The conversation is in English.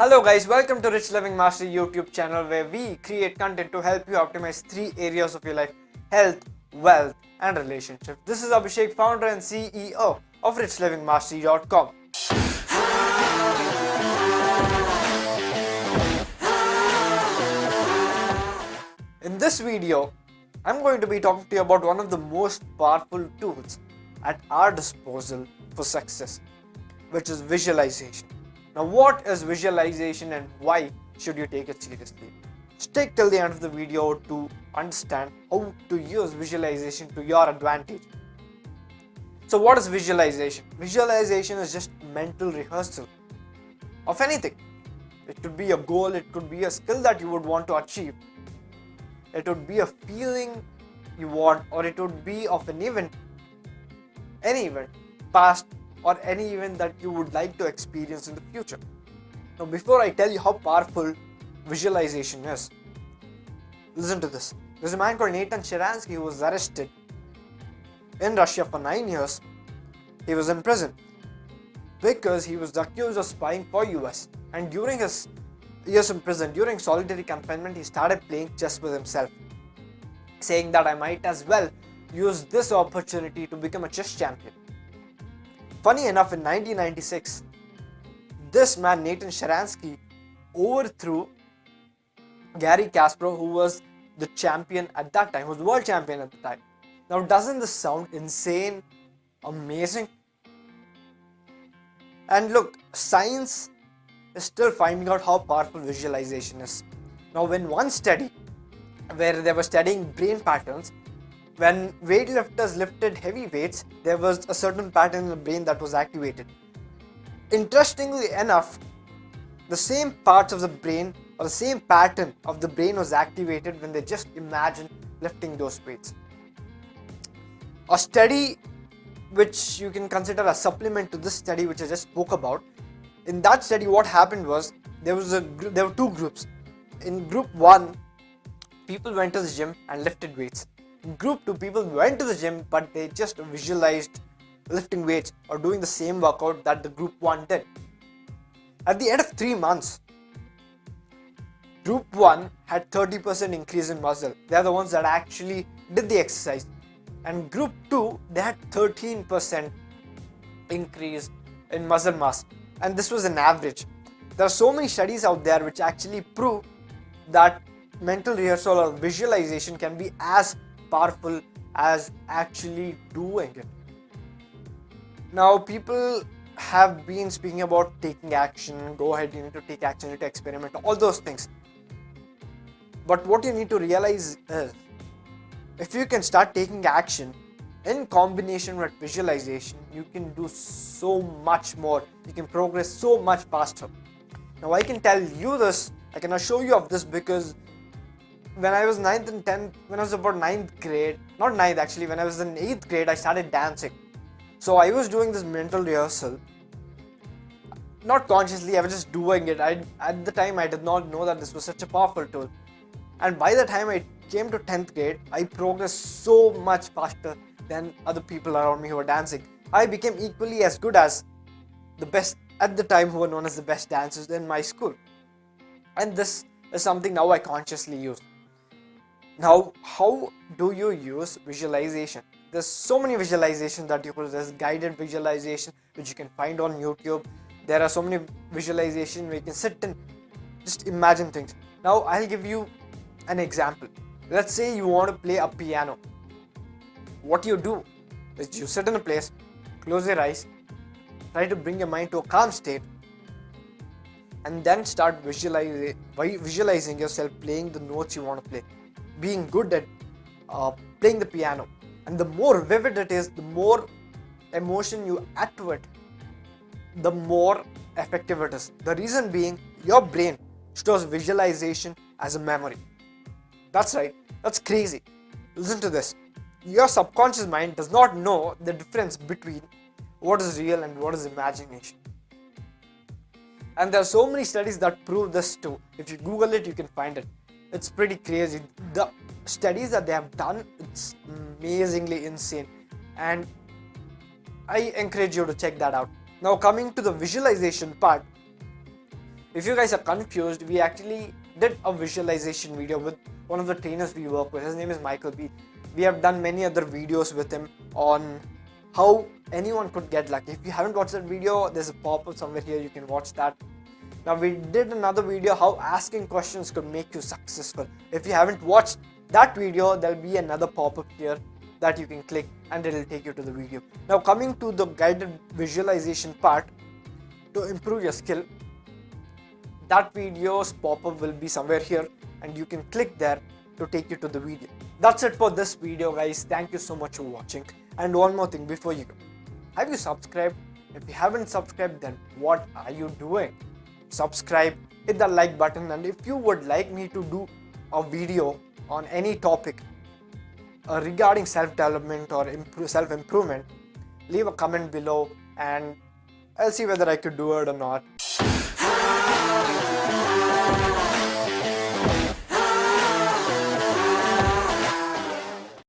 Hello guys, welcome to Rich Living Mastery YouTube channel where we create content to help you optimize 3 areas of your life: health, wealth and relationships. This is Abhishek, founder and CEO of richlivingmastery.com. In this video, I'm going to be talking to you about one of the most powerful tools at our disposal for success, which is visualization. Now, what is visualization and why should you take it seriously? Stick till the end of the video to understand how to use visualization to your advantage. So, what is visualization? Visualization is just mental rehearsal of anything. It could be a goal, it could be a skill that you would want to achieve, it would be a feeling you want, or it would be of an event, any event, past or any event that you would like to experience in the future. Now, before I tell you how powerful visualization is, listen to this. There's a man called Nathan Sharansky who was arrested in Russia for 9 years. He was in prison because he was accused of spying for US, and during his years in prison, during solitary confinement, he started playing chess with himself, saying that I might as well use this opportunity to become a chess champion. Funny enough, in 1996, this man Nathan Sharansky overthrew Gary Kasparov, who was the champion at that time, who was the world champion at the time. Now, doesn't this sound insane, amazing? And look, science is still finding out how powerful visualization is. Now, in one study where they were studying brain patterns, when weightlifters lifted heavy weights, there was a certain pattern in the brain that was activated. Interestingly enough, the same parts of the brain or the same pattern of the brain was activated when they just imagined lifting those weights. A study which you can consider a supplement to this study which I just spoke about. In that study, what happened was there were two groups. In group 1, people went to the gym and lifted weights. In group 2, people went to the gym but they just visualized lifting weights or doing the same workout that the group 1 did. At the end of 3 months, group 1 had 30% increase in muscle. They are the ones that actually did the exercise. And group 2, they had 13% increase in muscle mass. And this was an average. There are so many studies out there which actually prove that mental rehearsal or visualization can be as powerful as actually doing it. Now, people have been speaking about taking action, go ahead, you need to take action, you need to experiment, all those things. But what you need to realize is, if you can start taking action in combination with visualization, you can do so much more, you can progress so much faster. Now, I can tell you this, I can assure you of this because when I was 9th and 10th, when I was about 9th grade, not 9th actually, when I was in 8th grade, I started dancing. So I was doing this mental rehearsal. Not consciously, I was just doing it. At the time, I did not know that this was such a powerful tool. And by the time I came to 10th grade, I progressed so much faster than other people around me who were dancing. I became equally as good as the best at the time who were known as the best dancers in my school. And this is something now I consciously use. Now, how do you use visualization? There's so many visualizations that you could. There's guided visualization which you can find on YouTube. There are so many visualizations where you can sit and just imagine things. Now, I'll give you an example. Let's say you want to play a piano. What you do is you sit in a place, close your eyes, try to bring your mind to a calm state, and then start visualizing yourself playing the notes you want to play, being good at playing the piano. And the more vivid it is, the more emotion you add to it, the more effective it is. The reason being, your brain stores visualization as a memory. That's right, that's crazy. Listen to this. Your subconscious mind does not know the difference between what is real and what is imagination. And there are so many studies that prove this too. If you Google it, you can find it. It's pretty crazy. The studies that they have done, it's amazingly insane. And I encourage you to check that out. Now, coming to the visualization part, If you guys are confused, we actually did a visualization video with one of the trainers we work with. His name is Michael B. We have done many other videos with him on how anyone could get lucky. If you haven't watched that video, there's a pop-up somewhere here, you can watch that. Now we did another video how asking questions could make you successful. If you haven't watched that video, there'll be another pop-up here that you can click and it'll take you to the video. Now coming to the guided visualization part to improve your skill, that video's pop-up will be somewhere here and you can click there to take you to the video. That's it for this video, guys. Thank you so much for watching. And one more thing before you go, have you subscribed? If you haven't subscribed, then what are you doing? Subscribe, hit the like button, and if you would like me to do a video on any topic regarding self-development or self-improvement, leave a comment below and I'll see whether I could do it or not.